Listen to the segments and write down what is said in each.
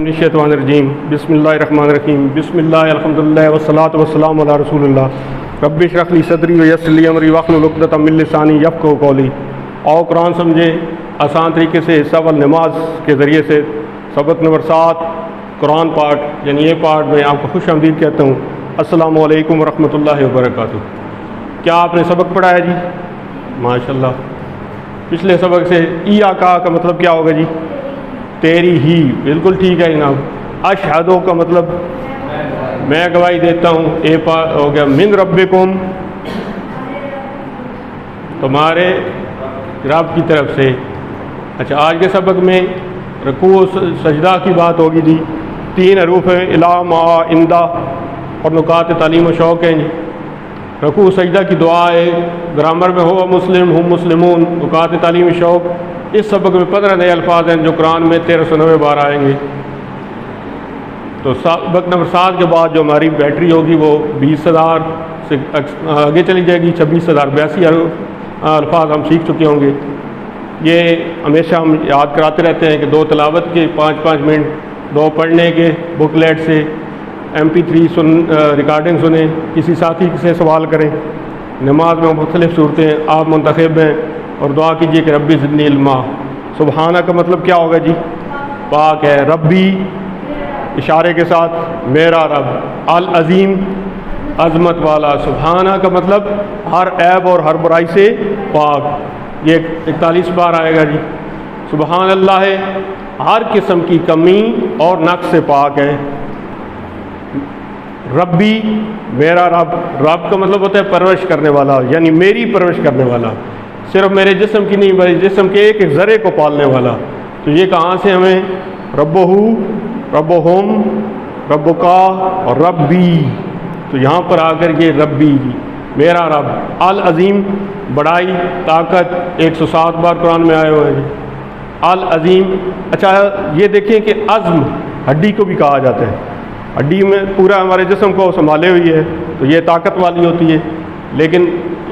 الرجیم بسم اللہ الرحمن الرحیم بسم اللہ الحمدللہ والصلاۃ والسلام علی رسول اللہ رب اشرح لی صدری ویسر لی امری واحلل عقدۃ من لسانی یفقہوا قولی۔ اور قرآن سمجھے آسان طریقے سے حصہ نماز کے ذریعے سے سبق نمبر 7 قرآن پاٹ یعنی یہ پاٹ میں آپ کو خوش آمدید کہتا ہوں۔ السلام علیکم ورحمۃ اللہ وبرکاتہ۔ کیا آپ نے سبق پڑھا ہے جی؟ ماشاءاللہ۔ پچھلے سبق سے ای آقا کا مطلب کیا ہوگا جی؟ تیری ہی، بالکل ٹھیک ہے جناب۔ اشہدو کا مطلب میں گواہی دیتا ہوں، اے ہو گیا من ربکم، تمہارے رب کی طرف سے۔ اچھا، آج کے سبق میں رکوع سجدہ کی بات ہوگی جی۔ 3 حروف ہیں، الا ما اندہ اور نکات تعلیم و شوق ہیں جی۔ رکوع سجدہ کی دعا ہے، گرامر میں ہو مسلم ہم مسلمون، نکات تعلیم و شوق۔ اس سبق میں 15 نئے الفاظ ہیں جو قرآن میں 1390 بار آئیں گے۔ تو سبق نمبر 7 کے بعد جو ہماری بیٹری ہوگی وہ 20,000 سے آگے چلی جائے گی۔ 26,082 الفاظ ہم سیکھ چکے ہوں گے۔ یہ ہمیشہ ہم یاد کراتے رہتے ہیں کہ 2 تلاوت کے 5-5 منٹ، 2 پڑھنے کے بک لیٹ سے، MP3 ریکارڈنگ سنیں، کسی ساتھی سے سوال کریں۔ نماز میں مختلف صورتیں آپ منتخب ہیں، اور دعا کیجیے کہ ربی زدنی علما۔ سبحانہ کا مطلب کیا ہوگا جی؟ پاک ہے۔ ربی اشارے کے ساتھ میرا رب، العظیم عظمت والا۔ سبحانہ کا مطلب ہر عیب اور ہر برائی سے پاک۔ یہ 41 بار آئے گا جی۔ سبحان اللہ ہے، ہر قسم کی کمی اور نقص سے پاک ہے۔ ربی میرا رب، رب کا مطلب ہوتا ہے پرورش کرنے والا، یعنی میری پرورش کرنے والا، صرف میرے جسم کی نہیں بلکہ جسم کے ایک ایک ذرے کو پالنے والا۔ تو یہ کہاں سے ہمیں ربہو، ربہم، ربکا اور ربی، تو یہاں پر آ کر یہ ربی جی میرا رب۔ العظیم بڑائی، طاقت، 107 بار قرآن میں آئے ہوئے ہیں۔ العظیم۔ اچھا یہ دیکھیں کہ عزم ہڈی کو بھی کہا جاتا ہے۔ ہڈی میں پورا ہمارے جسم کو سنبھالے ہوئی ہے، تو یہ طاقت والی ہوتی ہے، لیکن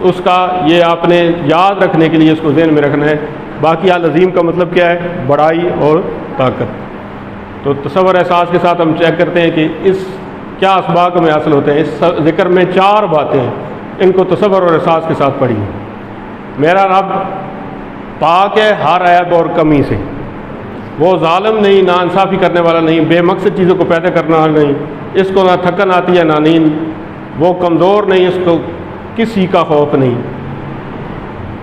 اس کا یہ آپ نے یاد رکھنے کے لیے اس کو ذہن میں رکھنا ہے۔ باقی العظیم کا مطلب کیا ہے؟ بڑائی اور طاقت۔ تو تصور احساس کے ساتھ ہم چیک کرتے ہیں کہ اس کیا اسباق میں حاصل ہوتے ہیں۔ اس ذکر میں 4 باتیں ہیں، ان کو تصور اور احساس کے ساتھ پڑھیے۔ میرا رب پاک ہے ہر عیب اور کمی سے، وہ ظالم نہیں، نا انصافی کرنے والا نہیں، بے مقصد چیزوں کو پیدا کرنا نہیں، اس کو نہ تھکن آتی ہے نہ نیند، وہ کمزور نہیں، اس کو کسی کا خوف نہیں۔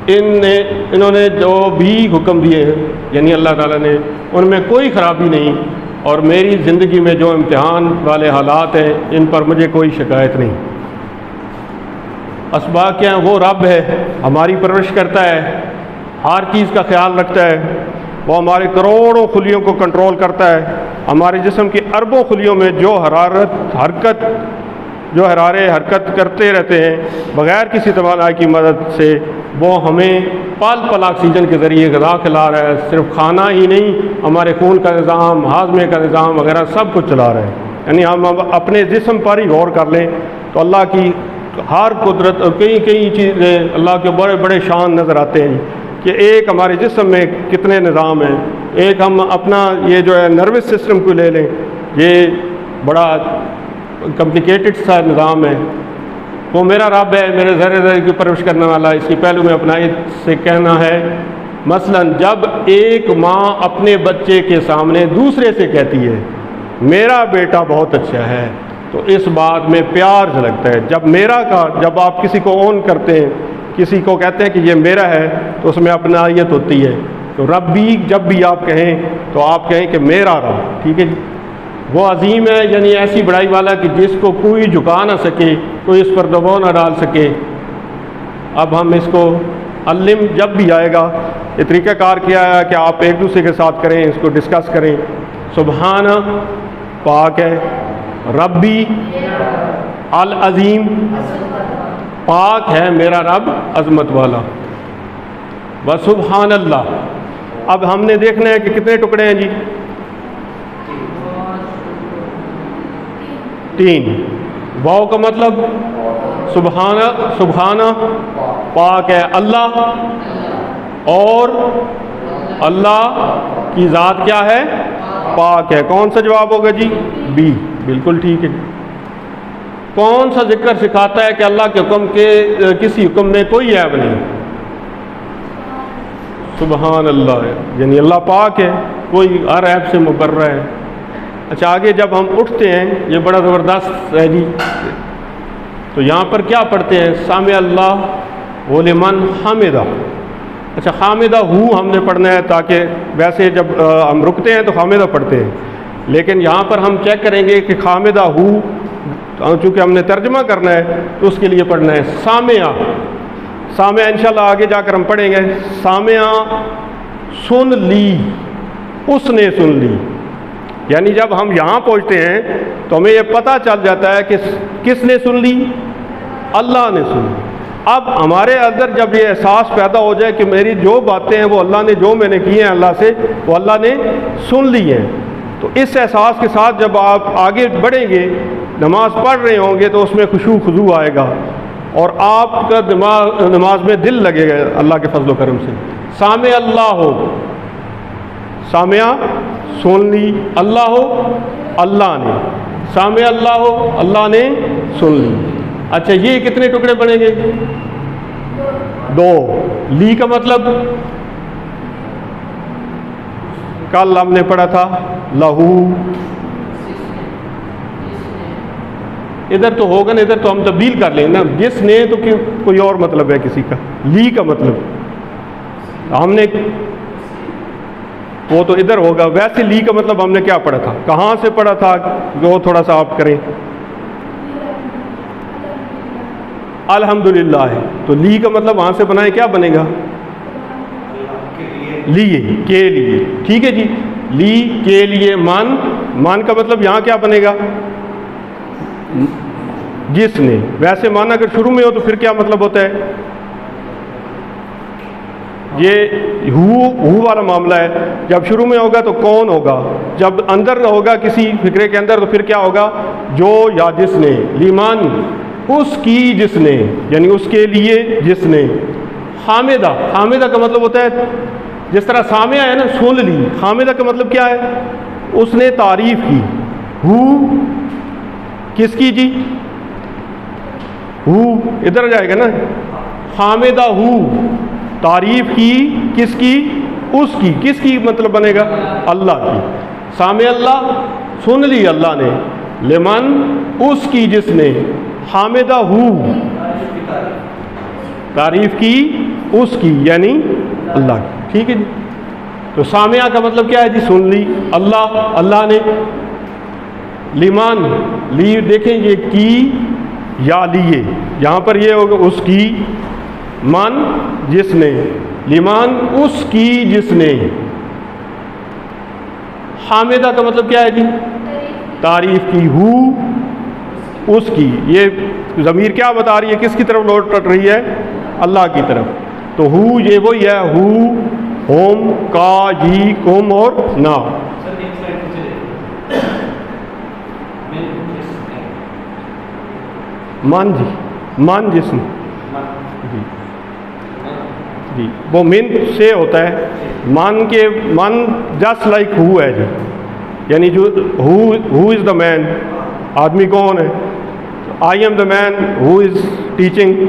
انہوں نے جو بھی حکم دیے ہیں یعنی اللہ تعالیٰ نے، ان میں کوئی خرابی نہیں، اور میری زندگی میں جو امتحان والے حالات ہیں ان پر مجھے کوئی شکایت نہیں۔ اسباق کیا ہیں؟ وہ رب ہے، ہماری پرورش کرتا ہے، ہر چیز کا خیال رکھتا ہے، وہ ہمارے کروڑوں خلیوں کو کنٹرول کرتا ہے۔ ہمارے جسم کی اربوں خلیوں میں جو حرکت کرتے رہتے ہیں بغیر کسی توانائی کی مدد سے، وہ ہمیں پل پل آکسیجن کے ذریعے غذا کھلا رہا ہے۔ صرف کھانا ہی نہیں، ہمارے خون کا نظام، ہاضمے کا نظام وغیرہ سب کچھ چلا رہا ہے۔ یعنی ہم اپنے جسم پر ہی غور کر لیں تو اللہ کی ہر قدرت اور کئی چیزیں اللہ کے بڑے بڑے شان نظر آتے ہیں کہ ایک ہمارے جسم میں کتنے نظام ہیں۔ ایک ہم اپنا یہ جو ہے نروس سسٹم کو لے لیں، یہ بڑا کمپلیکیٹڈ سا نظام ہے۔ وہ میرا رب ہے، میرے ذرے ذرے کی پرورش کرنے والا۔ اس کی پہلو میں اپنا سے کہنا ہے، مثلا جب ایک ماں اپنے بچے کے سامنے دوسرے سے کہتی ہے میرا بیٹا بہت اچھا ہے، تو اس بات میں پیار جھلکتا ہے۔ جب آپ کسی کو اون کرتے ہیں، کسی کو کہتے ہیں کہ یہ میرا ہے، تو اس میں اپنائیت ہوتی ہے۔ تو ربی جب بھی آپ کہیں تو آپ کہیں کہ میرا رب، ٹھیک ہے جی۔ وہ عظیم ہے، یعنی ایسی بڑائی والا کہ جس کو کوئی جھکا نہ سکے، کوئی اس پر دباؤ نہ ڈال سکے۔ اب ہم اس کو علم جب بھی آئے گا، یہ طریقہ کار کیا ہے کہ آپ ایک دوسرے کے ساتھ کریں، اس کو ڈسکس کریں۔ سبحانہ پاک ہے، ربی العظیم پاک ہے میرا رب عظمت والا، وسبحان اللہ۔ اب ہم نے دیکھنا ہے کہ کتنے ٹکڑے ہیں جی؟ 3۔ واو کا مطلب سبحانہ پاک ہے اللہ، اور اللہ کی ذات کیا ہے؟ پاک ہے. کون سا جواب ہوگا جی؟ بی. بالکل ٹھیک ہے. کون سا ذکر سکھاتا ہے کہ اللہ کے حکم کے کسی حکم میں کوئی عیب نہیں؟ سبحان اللہ ہے، یعنی اللہ پاک ہے، کوئی ہر عیب سے مبرہ ہے. اچھا آگے جب ہم اٹھتے ہیں، یہ بڑا زبردست ہے جی. تو یہاں پر کیا پڑھتے ہیں؟ سامع اللہ ولمن حمدہ. اچھا حامدہ ہو ہم نے پڑھنا ہے، تاکہ ویسے جب ہم رکتے ہیں تو حامدہ پڑھتے ہیں، لیکن یہاں پر ہم چیک کریں گے کہ حامدہ ہو، چونکہ ہم نے ترجمہ کرنا ہے تو اس کے لیے پڑھنا ہے سامعہ. سامعہ انشاءاللہ آگے جا کر ہم پڑھیں گے. سامعہ سن لی، اس نے سن لی. یعنی جب ہم یہاں پہنچتے ہیں تو ہمیں یہ پتہ چل جاتا ہے کہ کس نے سن لی؟ اللہ نے سن لی. اب ہمارے اندر جب یہ احساس پیدا ہو جائے کہ میری جو باتیں ہیں وہ اللہ نے، جو میں نے کی ہیں اللہ سے، وہ اللہ نے سن لی ہیں، تو اس احساس کے ساتھ جب آپ آگے بڑھیں گے، نماز پڑھ رہے ہوں گے، تو اس میں خشوع خضوع آئے گا اور آپ کا نماز میں دل لگے گا اللہ کے فضل و کرم سے. سامع اللہ ہو، سامعہ سن لی، اللہ ہو اللہ نے، سامع اللہ ہو اللہ نے سن لی. اچھا یہ کتنے ٹکڑے بنیں گے؟ 2. لی کا مطلب کل ہم نے پڑھا تھا لہو. ادھر تو ہوگا نا، ادھر تو ہم تبدیل کر لیں نا، جس نے تو کوئی اور مطلب ہے کسی کا. لی کا مطلب ہم نے وہ تو ادھر ہوگا. ویسے لی کا مطلب ہم نے کیا پڑھا تھا، کہاں سے پڑھا تھا، جو تھوڑا سا آپ کریں. الحمدللہ ہے. تو لی کا مطلب وہاں سے بنائیں، کیا بنے گا؟ لیے، کے لیے. ٹھیک ہے جی. لی کے لیے. من کا مطلب یہاں کیا بنے گا؟ جس نے. ویسے مان اگر شروع میں ہو تو پھر کیا مطلب ہوتا ہے؟ یہ ہو والا معاملہ ہے. جب شروع میں ہوگا تو کون ہوگا، جب اندر ہوگا کسی فکرے کے اندر تو پھر کیا ہوگا؟ جو یا جس نے. لیمان اس کی جس نے، یعنی اس کے لیے جس نے. حامدہ، حامدہ کا مطلب ہوتا ہے جس طرح سامعہ ہے نا سن لی، حامدہ کا مطلب کیا ہے؟ اس نے تعریف کی. ہو کس کی جی؟ ہو ادھر جائے گا نا. حامدہ ہو تعریف کی کس کی؟ اس کی. کس کی مطلب بنے گا؟ اللہ کی. سامع اللہ سن لی اللہ نے، لمن اس کی جس نے، حامدہ ہو تعریف کی اس کی یعنی اللہ کی. ٹھیک ہے جی. تو سامعہ کا مطلب کیا ہے جی؟ سن لی اللہ نے. لیمان لی دیکھیں یہ کی یا لیے، یہاں پر یہ ہوگا اس کی. من جس نے، لیمان اس کی جس نے. حامدہ کا مطلب کیا ہے جی؟ تعریف کی. ہو اس کی. یہ ضمیر کیا بتا رہی ہے، کس کی طرف لوٹ رہی ہے؟ اللہ کی طرف. تو ہو یہ وہی ہے، ہو ہوم کا جی کم اور نا. من جی، من جس نے جی جی وہ من سے ہوتا ہے. من جسٹ لائک ہو ہے جی، یعنی جو ہو از دا مین، آدمی کون ہے؟ I am the main who is teaching,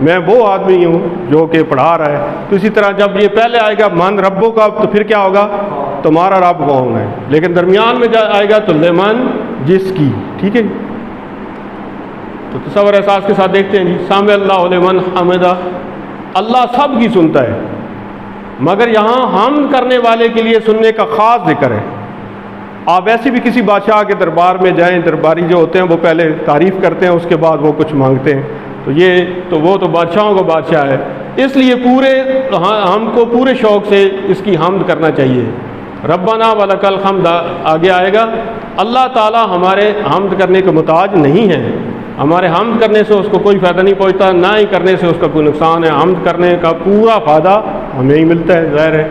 میں وہ آدمی ہوں جو کہ پڑھا رہا ہے. تو اسی طرح جب یہ پہلے آئے گا من ربوں کا تو پھر کیا ہوگا؟ تمہارا رب کون ہے. لیکن درمیان میں جب آئے گا تو لمن جس کی. ٹھیک ہے. تو تصور احساس کے ساتھ دیکھتے ہیں جی. سامع اللہ لمن حمدہ، اللہ سب کی سنتا ہے، مگر یہاں حمد کرنے والے کے لیے سننے کا خاص ذکر ہے. آپ ایسے بھی کسی بادشاہ کے دربار میں جائیں، درباری جو ہوتے ہیں وہ پہلے تعریف کرتے ہیں، اس کے بعد وہ کچھ مانگتے ہیں. تو وہ تو بادشاہوں کا بادشاہ ہے، اس لیے ہم کو پورے شوق سے اس کی حمد کرنا چاہیے. ربنا ولک الحمد آگے آئے گا. اللہ تعالیٰ ہمارے حمد کرنے کے محتاج نہیں ہے. ہمارے حمد کرنے سے اس کو کوئی فائدہ نہیں پہنچتا، نہ ہی کرنے سے اس کا کوئی نقصان ہے. حمد کرنے کا پورا فائدہ ہمیں ہی ملتا ہے، ظاہر ہے.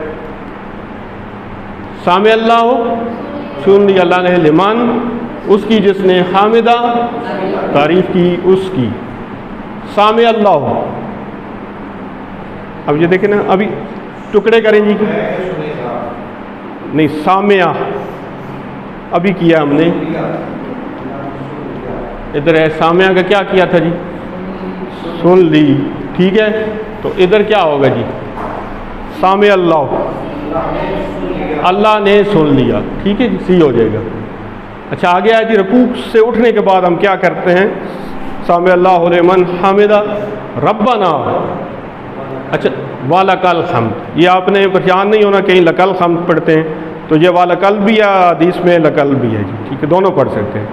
سامع اللہ ہو سن لی اللہ نے، لمن اس کی جس نے، حامدہ تعریف کی اس کی. سامع اللہ ہو. اب یہ دیکھیں نا، ابھی ٹکڑے کریں جی. نہیں سامعہ ابھی کیا ہم نے. ادھر ہے سامعہ کا کیا کیا تھا جی؟ سن لی. ٹھیک ہے، تو ادھر کیا ہوگا جی؟ سامع اللہ، اللہ نے سن لیا. ٹھیک ہے جی، سی ہو جائے گا. اچھا آگے آیا جی، رکوع سے اٹھنے کے بعد ہم کیا کرتے ہیں؟ سامع اللہ لمن حمدہ ربنا. اچھا وَلَكَ الْحَمْدُ، یہ آپ نے پریشان نہیں ہونا کہیں لکل حمد پڑھتے ہیں تو یہ والکل بھی ہے، حدیث میں لکل بھی ہے جی. ٹھیک ہے، دونوں پڑھ سکتے ہیں.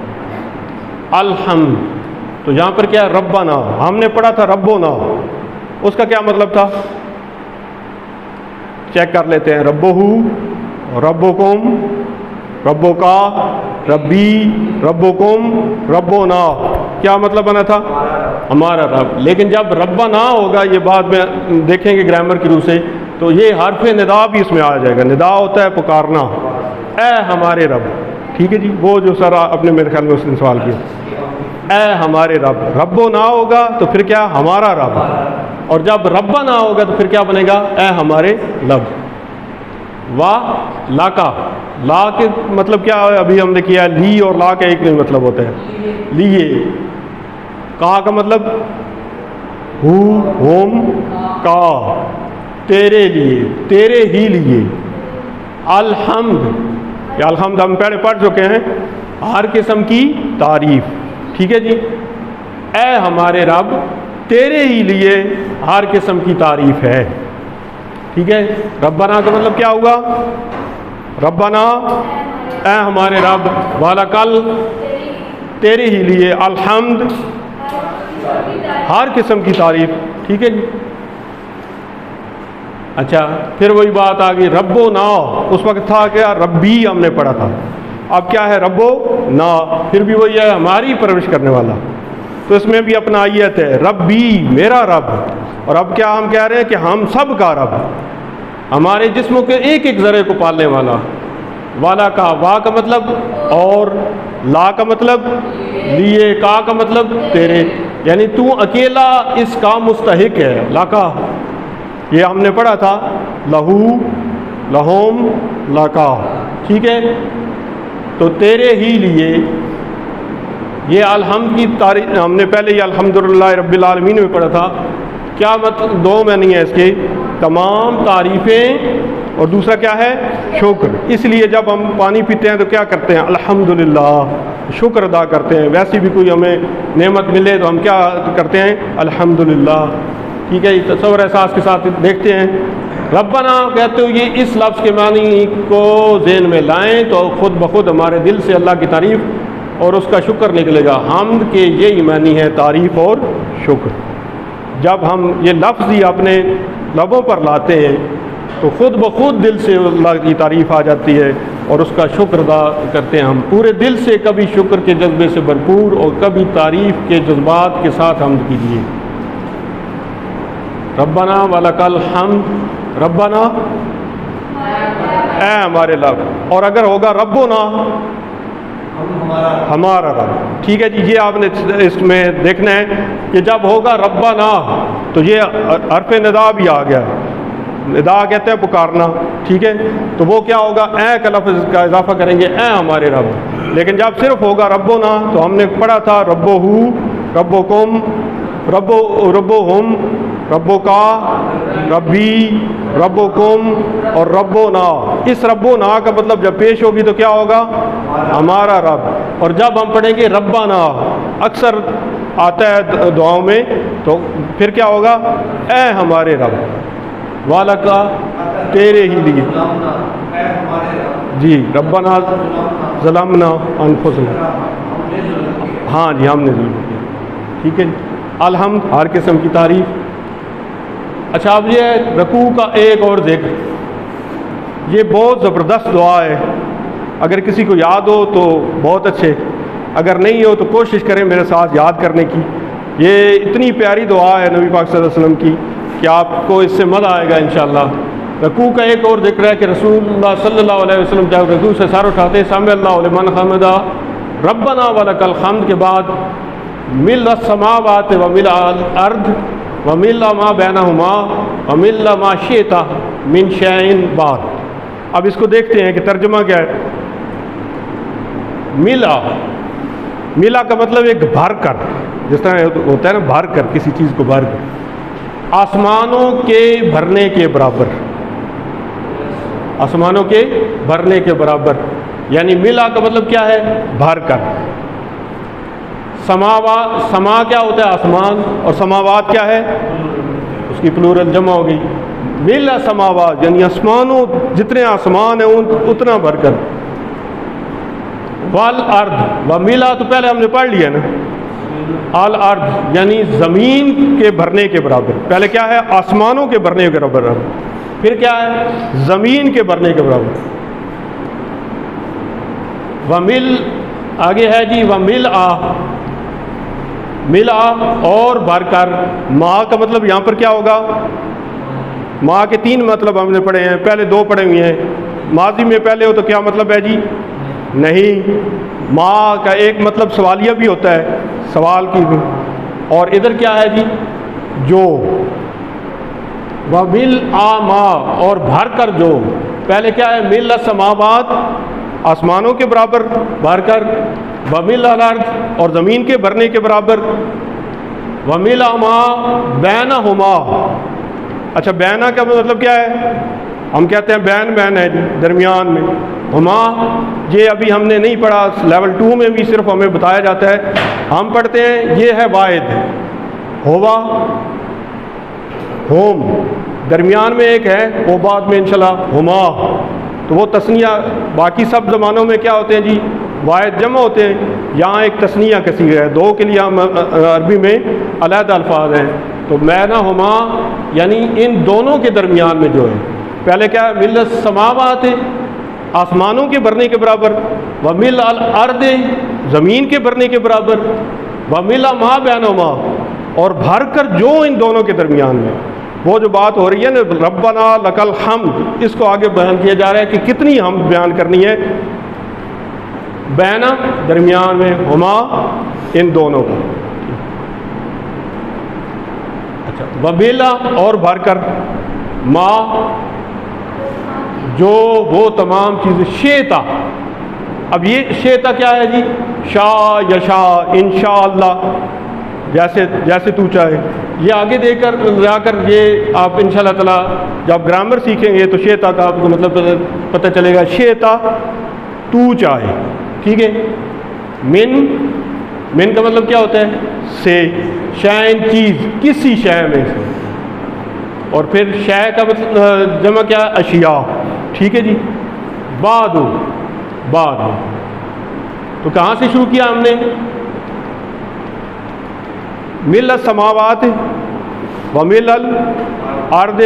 الحمد، تو یہاں پر کیا ہے؟ ربنا. ہم نے پڑھا تھا ربنا، اس کا کیا مطلب تھا؟ چیک کر لیتے ہیں. ربہو، ربکم، ربکا، ربی، ربکم، ربنا، کیا مطلب بنا تھا؟ ہمارا رب. لیکن جب ربنا ہوگا، یہ بعد میں دیکھیں گے گرامر کی روح سے، تو یہ حرف ندا بھی اس میں آ جائے گا. ندا ہوتا ہے پکارنا، اے ہمارے رب. ٹھیک ہے جی، وہ جو سر اپنے میرے خیال میں اس نے سوال کیا، اے ہمارے رب. ربو نہ ہوگا تو پھر کیا؟ ہمارا رب. اور جب ربا نہ ہوگا تو پھر کیا بنے گا؟ اے ہمارے رب. واہ لاکا، لا کے مطلب کیا ہے؟ ابھی ہم نے کیا لی اور لا کا ایک نہیں مطلب ہوتا ہے. لیے. کا کا مطلب ہو، ہوم، کا، تیرے لیے، تیرے ہی لیے. الحمد، یا الحمد ہم پہلے پڑھ چکے ہیں، ہر قسم کی تعریف. ٹھیک ہے جی، اے ہمارے رب تیرے ہی لیے ہر قسم کی تعریف ہے. ٹھیک ہے، ربنا کا مطلب کیا ہوا؟ ربنا اے ہمارے رب، والکل تیرے ہی لیے، الحمد ہر قسم کی تعریف. ٹھیک ہے جی. اچھا پھر وہی بات آ گئی ربو نا. اس وقت تھا کیا؟ ربی ہم نے پڑھا تھا. اب کیا ہے؟ ربو نا. پھر بھی وہی ہے ہماری پرورش کرنے والا. تو اس میں بھی اپنا آیت ہے ربی، میرا رب. اور اب کیا ہم کہہ رہے ہیں کہ ہم سب کا رب، ہمارے جسموں کے ایک ایک ذرے کو پالنے والا. والا کا، وا کا مطلب اور، لا کا مطلب لیے، کا کا مطلب تیرے. یعنی تو اکیلا اس کا مستحق ہے. لاکا یہ ہم نے پڑھا تھا، لہو، لہوم، لاکا. ٹھیک ہے، تو تیرے ہی لیے. یہ الحمد کی تعریف ہم نے پہلے یہ الحمدللہ رب العالمین میں پڑھا تھا. کیا مطلب؟ دو معنی ہے اس کے، تمام تعریفیں، اور دوسرا کیا ہے؟ شکر. اس لیے جب ہم پانی پیتے ہیں تو کیا کرتے ہیں؟ الحمدللہ، شکر ادا کرتے ہیں. ویسی بھی کوئی ہمیں نعمت ملے تو ہم کیا کرتے ہیں؟ الحمدللہ. ٹھیک ہے، تصور احساس کے ساتھ دیکھتے ہیں. ربنا کہتے ہو، یہ اس لفظ کے معنی کو ذہن میں لائیں تو خود بخود ہمارے دل سے اللہ کی تعریف اور اس کا شکر نکلے گا. حمد کے یہی معنی ہے، تعریف اور شکر. جب ہم یہ لفظ ہی اپنے لبوں پر لاتے ہیں تو خود بخود دل سے اللہ کی تعریف آ جاتی ہے اور اس کا شکر ادا کرتے ہیں ہم پورے دل سے. کبھی شکر کے جذبے سے بھرپور اور کبھی تعریف کے جذبات کے ساتھ حمد کیجیے. ربنا ولک الحمد، ربنا اے ہمارے رب. اور اگر ہوگا ربنا، ہمارا رب. ٹھیک ہے جی، یہ آپ نے اس میں دیکھنا ہے کہ جب ہوگا ربنا تو یہ حرف ندا بھی آ گیا. ندا کہتے ہیں پکارنا. ٹھیک ہے، تو وہ کیا ہوگا؟ اے کا لفظ کا اضافہ کریں گے، اے ہمارے رب. لیکن جب صرف ہوگا ربنا تو ہم نے پڑھا تھا ربہو، ربکم، ربہم، ربکا، ربی، ربکم اور ربنا. اس ربنا کا مطلب جب پیش ہوگی تو کیا ہوگا؟ ہمارا رب. اور جب ہم پڑھیں گے ربنا، اکثر آتا ہے دعاؤں میں، تو پھر کیا ہوگا؟ اے ہمارے رب، والا کا تیرے ہی لیے. جی، ربنا ظلمنا انفسنا. ہاں جی، ہم نے ظلم کیا. ٹھیک ہے جی، الحمد ہر قسم کی تعریف. اچھا اب یہ رکوع کا ایک اور ذکر، یہ بہت زبردست دعا ہے. اگر کسی کو یاد ہو تو بہت اچھے، اگر نہیں ہو تو کوشش کریں میرے ساتھ یاد کرنے کی. یہ اتنی پیاری دعا ہے نبی پاک صلی اللہ علیہ وسلم کی کہ آپ کو اس سے مزہ آئے گا انشاءاللہ. رکوع کا ایک اور ذکر ہے کہ رسول اللہ صلی اللہ علیہ وسلم جب رکوع سے سر اٹھاتے سمع اللہ لمن حمدہ ربنا ولک الحمد کے بعد مل السماوات ومل الارض ومل ما بینہما ومل ما شئت من شیء بعد. اب اس کو دیکھتے ہیں کہ ترجمہ کیا ہے. ملا، ملا کا مطلب ایک بھر کر، جس طرح ہوتا ہے نا بھر کر، کسی چیز کو بھر کر، آسمانوں کے بھرنے کے برابر، آسمانوں کے بھرنے کے برابر، یعنی ملا کا مطلب کیا ہے؟ بھر کر۔ سما کیا ہوتا ہے؟ آسمان، اور سماوات کیا ہے؟ اس کی پلورل جمع ہو گئی، ملا سماوات، یعنی آسمانوں، جتنے آسمان ہیں اتنا بھر کر۔ والارض، وملا تو پہلے ہم نے پڑھ لیا نا، الارض یعنی زمین کے بھرنے کے برابر، پہلے کیا ہے؟ آسمانوں کے بھرنے کے برابر، پھر کیا ہے؟ زمین کے بھرنے کے برابر۔ ومل، آگے ہے جی وملآ، ملا اور بھر کر۔ ماں کا مطلب یہاں پر کیا ہوگا؟ ماں کے تین مطلب ہم نے پڑھے ہیں، پہلے دو پڑھے ہوئے ہیں۔ ماضی میں پہلے ہو تو کیا مطلب ہے جی؟ نہیں، ماں کا ایک مطلب سوالیہ بھی ہوتا ہے، سوال کی بھی، اور ادھر کیا ہے جی؟ جو۔ وَمِلْءَ مَا، اور بھر کر جو، پہلے کیا ہے؟ مِلْءَ السَّمَاوَاتِ، آسمانوں کے برابر بھر کر، وَمِلْءَ الْأَرْضِ، اور زمین کے بھرنے کے برابر، وَمِلْءَ مَا بَيْنَهُمَا۔ اچھا بینا کا مطلب کیا ہے؟ ہم کہتے ہیں بین ہے درمیان میں، ہما یہ ابھی ہم نے نہیں پڑھا، لیول 2 میں بھی صرف ہمیں بتایا جاتا ہے، ہم پڑھتے ہیں یہ ہے واحد، ہوا ہوم، درمیان میں ایک ہے، وہ بعد میں انشاءاللہ ہما، تو وہ تثنیہ، باقی سب زمانوں میں کیا ہوتے ہیں جی؟ واحد جمع ہوتے ہیں، یہاں ایک تثنیہ کثیر ہے، دو کے لیے ہم عربی میں علیحدہ الفاظ ہیں، تو بینہما یعنی ان دونوں کے درمیان میں جو ہے، پہلے کیا ہے؟ مل السماوات، آسمانوں کے بھرنے کے برابر، ومل الارض، زمین کے بھرنے کے برابر، ومل ما بینہما، اور بھر کر جو ان دونوں کے درمیان میں۔ وہ جو بات ہو رہی ہے نا ربنا لک الحمد، اس کو آگے بیان کیا جا رہا ہے کہ کتنی ہم بیان کرنی ہے، بینا درمیان میں، ہما ان دونوں کو۔ اچھا وبیلا اور بھر کر، ما جو وہ تمام چیزیں، شیتا، اب یہ شیتا کیا ہے جی؟ شاء یشا، انشاءاللہ، جیسے تو چاہے، یہ آگے دے کر جا کر یہ آپ انشاءاللہ تعالی جب گرامر سیکھیں گے تو شیتا کا آپ کو مطلب پتہ چلے گا، شیتا تو چاہے، ٹھیک ہے۔ من کا مطلب کیا ہوتا ہے؟ سے، شین چیز، کسی شے میں سے، اور پھر شے کا مطلب جمع کیا ہے؟ اشیاء، ٹھیک ہے جی۔ بعد تو کہاں سے شروع کیا ہم نے؟ مل السماوات ومل الارض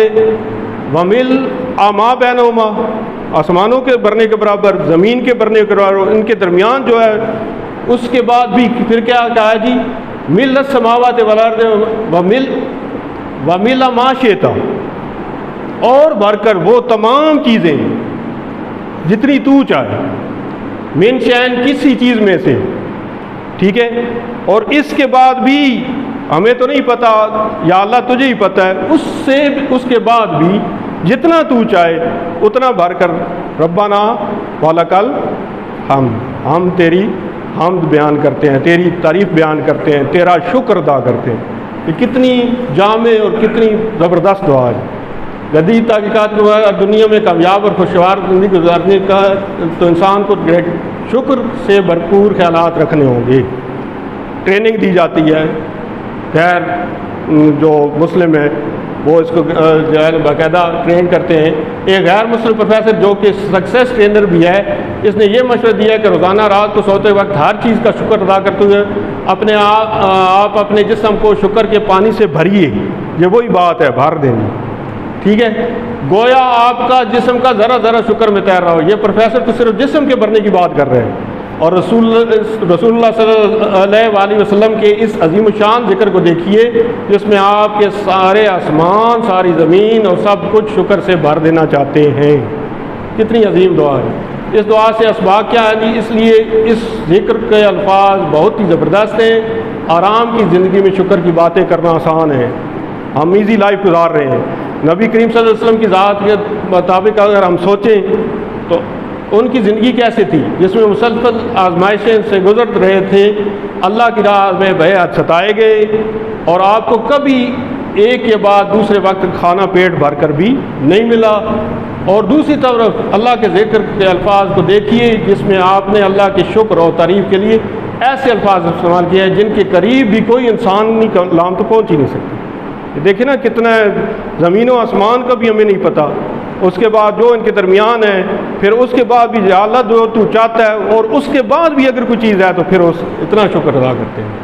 ومل ما بینہما، آسمانوں کے بھرنے کے برابر، زمین کے بھرنے کے برابر، ان کے درمیان جو ہے، اس کے بعد بھی پھر کیا کہا جی؟ مل السماوات والارض ومل ما شئتا، اور بھر کر وہ تمام چیزیں جتنی تو چاہے، من شین کسی چیز میں سے، ٹھیک ہے۔ اور اس کے بعد بھی ہمیں تو نہیں پتا، یا اللہ تجھے ہی پتہ ہے، اس کے بعد بھی جتنا تو چاہے اتنا بھر کر، ربنا ولک الحمد، ہم تیری حمد بیان کرتے ہیں، تیری تعریف بیان کرتے ہیں، تیرا شکر ادا کرتے ہیں۔ یہ کتنی جامع اور کتنی زبردست دعا ہے۔ جدید تحقیقات کو دنیا میں کامیاب اور خوشگوار زندگی گزارنے کا تو انسان کو شکر سے بھرپور خیالات رکھنے ہوں گے، ٹریننگ دی جاتی ہے۔ غیر جو مسلم ہے وہ اس کو جو ہے باقاعدہ ٹرین کرتے ہیں۔ ایک غیر مسلم پروفیسر جو کہ سکسیس ٹرینر بھی ہے، اس نے یہ مشورہ دیا ہے کہ روزانہ رات کو سوتے وقت ہر چیز کا شکر ادا کرتے ہوئے آپ اپنے جسم کو شکر کے پانی سے بھریے، یہ وہی بات ہے بھر دینی، ٹھیک ہے، گویا آپ کا جسم کا ذرا ذرا شکر میں تیر رہا ہو۔ یہ پروفیسر تو صرف جسم کے بھرنے کی بات کر رہے ہیں، اور رسول اللہ صلی اللہ علیہ وسلم کے اس عظیم الشان ذکر کو دیکھیے جس میں آپ کے سارے آسمان، ساری زمین اور سب کچھ شکر سے بھر دینا چاہتے ہیں۔ کتنی عظیم دعا ہے۔ اس دعا سے اسباق کیا ہے جی؟ اس لیے اس ذکر کے الفاظ بہت ہی زبردست ہیں۔ آرام کی زندگی میں شکر کی باتیں کرنا آسان ہے، ہم ایزی لائف گزار رہے ہیں۔ نبی کریم صلی اللہ علیہ وسلم کی ذات کے مطابق اگر ہم سوچیں تو ان کی زندگی کیسے تھی جس میں مسلسل آزمائشیں سے گزر رہے تھے، اللہ کی راہ میں بیعت ستائے گئے، اور آپ کو کبھی ایک کے بعد دوسرے وقت کھانا پیٹ بھر کر بھی نہیں ملا۔ اور دوسری طرف اللہ کے ذکر کے الفاظ کو دیکھیے جس میں آپ نے اللہ کے شکر اور تعریف کے لیے ایسے الفاظ استعمال کیے ہیں جن کے قریب بھی کوئی انسانی کلام تو پہنچ ہی نہیں سکتی۔ دیکھیں نا کتنا زمین و آسمان کا بھی ہمیں نہیں پتہ، اس کے بعد جو ان کے درمیان ہے، پھر اس کے بعد بھی یا اللہ جو تو چاہتا ہے، اور اس کے بعد بھی اگر کوئی چیز ہے تو پھر اتنا شکر ادا کرتے ہیں۔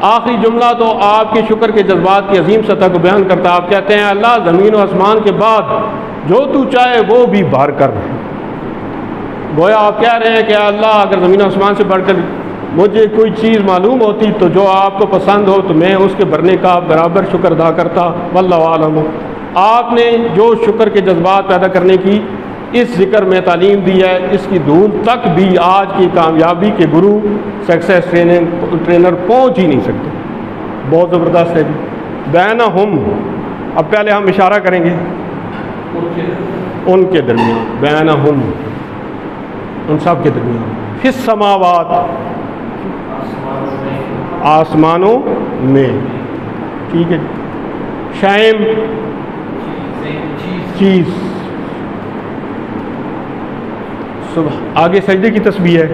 آخری جملہ تو آپ کے شکر کے جذبات کی عظیم سطح کو بیان کرتا ہے۔ آپ کہتے ہیں اللہ زمین و آسمان کے بعد جو تو چاہے وہ بھی بھر کر، گویا آپ کہہ رہے ہیں کہ اللہ اگر زمین و آسمان سے بڑھ کر مجھے کوئی چیز معلوم ہوتی تو جو آپ کو پسند ہو تو میں اس کے بھرنے کا برابر شکر ادا کرتا، واللہ عالم۔ آپ نے جو شکر کے جذبات پیدا کرنے کی اس ذکر میں تعلیم دی ہے، اس کی دھول تک بھی آج کی کامیابی کے گرو سکسیس ٹرینر پہنچ ہی نہیں سکتے۔ بہت زبردست ہے جی۔ بینہم، اب پہلے ہم اشارہ کریں گے ان کے درمیان، بینہم ان سب کے درمیان، فی السماوات آسمانوں میں، ٹھیک ہے۔ شائم چیز، آگے سجدے کی تسبیح ہے،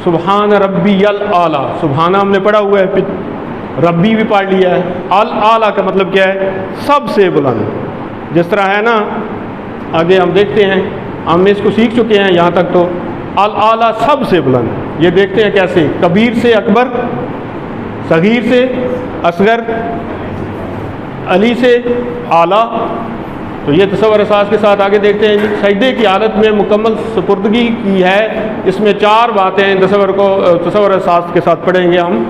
سبحان ربی الاعلیٰ، سبحانہ ہم نے پڑھا ہوا ہے، پھر ربی بھی پڑھ لیا ہے۔ الاعلیٰ کا مطلب کیا ہے؟ سب سے بلند۔ جس طرح ہے نا، آگے ہم دیکھتے ہیں، ہم اس کو سیکھ چکے ہیں یہاں تک، تو الاعلیٰ سب سے بلند، یہ دیکھتے ہیں کیسے، کبیر سے اکبر، صغیر سے اصغر، علی سے اعلیٰ۔ تو یہ تصور اساس کے ساتھ آگے دیکھتے ہیں۔ سجدے کی حالت میں مکمل سپردگی کی ہے، اس میں چار باتیں تصور اساس کے ساتھ پڑھیں گے ہم۔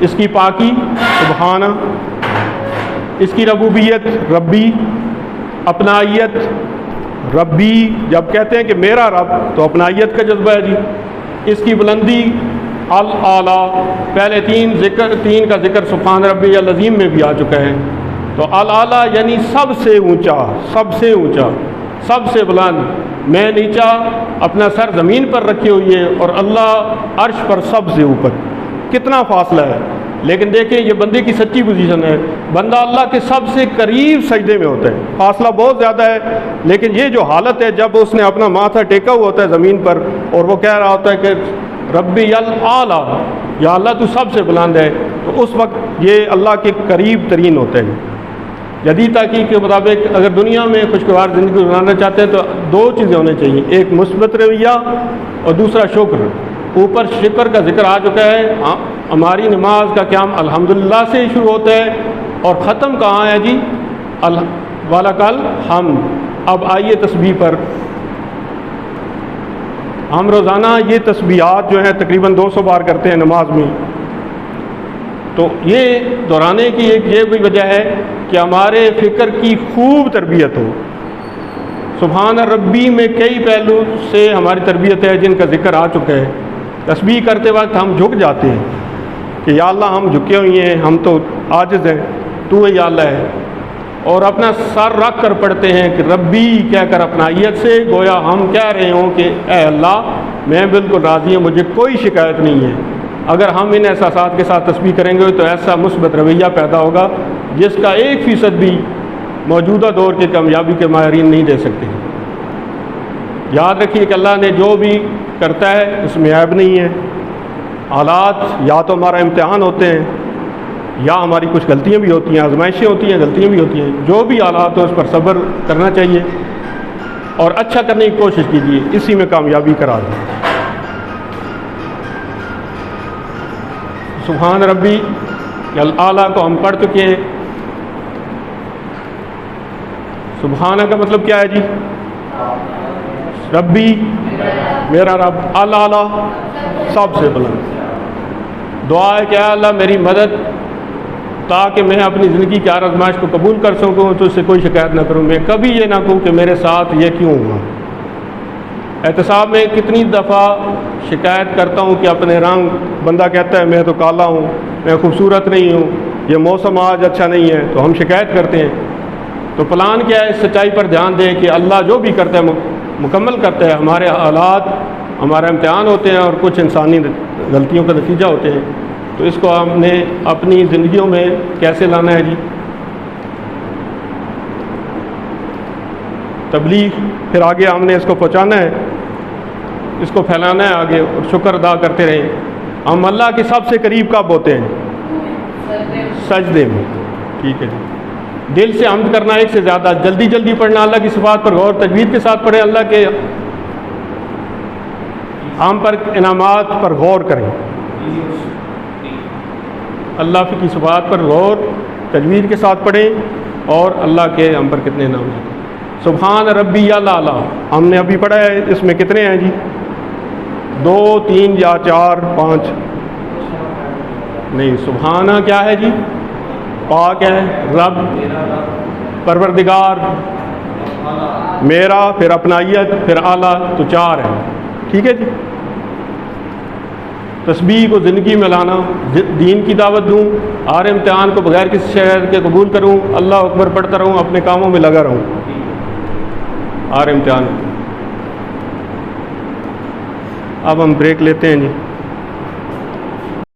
اس کی پاکی سبحانہ، اس کی ربوبیت ربی، اپنائیت ربی، جب کہتے ہیں کہ میرا رب تو اپنائیت کا جذبہ ہے جی۔ اس کی بلندی الاعلیٰ، پہلے تین کا ذکر سبحان ربی العظیم میں بھی آ چکا ہے، تو الاعلیٰ یعنی سب سے اونچا، سب سے اونچا، سب سے بلند۔ میں نیچا اپنا سر زمین پر رکھے ہوئی ہے اور اللہ عرش پر سب سے اوپر، کتنا فاصلہ ہے۔ لیکن دیکھیں یہ بندے کی سچی پوزیشن ہے، بندہ اللہ کے سب سے قریب سجدے میں ہوتا ہے، فاصلہ بہت زیادہ ہے، لیکن یہ جو حالت ہے جب اس نے اپنا ماتھا ٹیکا ہوا ہوتا ہے زمین پر اور وہ کہہ رہا ہوتا ہے کہ ربی الاعلیٰ، یا اللہ تو سب سے بلند ہے، تو اس وقت یہ اللہ کے قریب ترین ہوتا ہے۔ جدید تحقیق کے مطابق اگر دنیا میں خوشگوار زندگی گزارنا چاہتے ہیں تو دو چیزیں ہونی چاہیے، ایک مثبت رویہ اور دوسرا شکر۔ اوپر شکر کا ذکر آ چکا ہے، ہماری نماز کا قیام الحمدللہ سے شروع ہوتا ہے اور ختم کہاں ہے جی؟ وَلَکَ الْحَمْدُ۔ اب آئیے تسبیح پر۔ ہم روزانہ یہ تسبیحات جو ہیں تقریباً 200 بار کرتے ہیں نماز میں، تو یہ دہرانے کی ایک یہ بھی وجہ ہے کہ ہمارے فکر کی خوب تربیت ہو۔ سبحان ربی میں کئی پہلو سے ہماری تربیت ہے جن کا ذکر آ چکا ہے۔ تسبیح کرتے وقت ہم جھک جاتے ہیں کہ یا اللہ ہم جھکے ہوئے ہیں، ہم تو عاجز ہیں، تو یا اللہ ہے، اور اپنا سر رکھ کر پڑھتے ہیں کہ ربی کہہ کر اپنائیت سے، گویا ہم کہہ رہے ہوں کہ اے اللہ میں بالکل راضی ہوں، مجھے کوئی شکایت نہیں ہے۔ اگر ہم ان احساسات کے ساتھ تسبیح کریں گے تو ایسا مثبت رویہ پیدا ہوگا جس کا 1% بھی موجودہ دور کے کامیابی کے ماہرین نہیں دے سکتے۔ یاد رکھیے کہ اللہ نے جو بھی کرتا ہے اس میں عیب نہیں ہے۔ حالات یا تو ہمارا امتحان ہوتے ہیں یا ہماری کچھ غلطیاں بھی ہوتی ہیں، آزمائشیں ہوتی ہیں، غلطیاں بھی ہوتی ہیں، جو بھی حالات ہو اس پر صبر کرنا چاہیے اور اچھا کرنے کی کوشش کیجیے، اسی میں کامیابی کرا دیں۔ سبحان ربی الاعلیٰ کو ہم پڑھ چکے ہیں۔ سبحانہ کا مطلب کیا ہے جی؟ ربی میرا رب، الاعلیٰ سب سے بلند۔ دعا ہے کہ اے اللہ میری مدد تاکہ میں اپنی زندگی کی ہر آزمائش کو قبول کر سکوں تو اس سے کوئی شکایت نہ کروں، میں کبھی یہ نہ کہوں کہ میرے ساتھ یہ کیوں ہوا۔ احتساب میں کتنی دفعہ شکایت کرتا ہوں کہ اپنے رنگ، بندہ کہتا ہے میں تو کالا ہوں، میں خوبصورت نہیں ہوں، یہ موسم آج اچھا نہیں ہے، تو ہم شکایت کرتے ہیں۔ تو پلان کیا ہے؟ اس سچائی پر دھیان دیں کہ اللہ جو بھی کرتا ہے مکمل کرتا ہے. ہمارے حالات ہمارا امتحان ہوتے ہیں اور کچھ انسانی غلطیوں کا نتیجہ ہوتے ہیں. تو اس کو ہم نے اپنی زندگیوں میں کیسے لانا ہے جی؟ تبلیغ، پھر آگے ہم نے اس کو پہنچانا ہے، اس کو پھیلانا ہے آگے، اور شکر ادا کرتے رہیں. ہم اللہ کے سب سے قریب کب ہوتے ہیں؟ سجدے میں. ٹھیک ہے جی. دل سے حمد کرنا ایک سے زیادہ، جلدی جلدی پڑھنا، اللہ کی صفات پر غور تجوید کے ساتھ پڑھیں، اللہ کے ہم پر انعامات پر غور کریں، اللہ کی صفات پر غور تجوید کے ساتھ پڑھیں، اور اللہ کے ہم پر کتنے انعام ہیں. سبحان ربی الاعلیٰ ہم نے ابھی پڑھا ہے، اس میں کتنے ہیں جی؟ 2 3 یا 4 5؟ نہیں، سبحانہ کیا ہے جی؟ پاک ہے، رب پروردگار، میرا، پھر اپنائیت، پھر اعلیٰ، تو 4 ہے. ٹھیک ہے جی. تسبیح کو زندگی میں لانا، دین کی دعوت دوں، ہر امتحان کو بغیر کسی شہر کے قبول کروں، اللہ اکبر پڑھتا رہوں، اپنے کاموں میں لگا رہوں ہر امتحان. اب ہم بریک لیتے ہیں جی.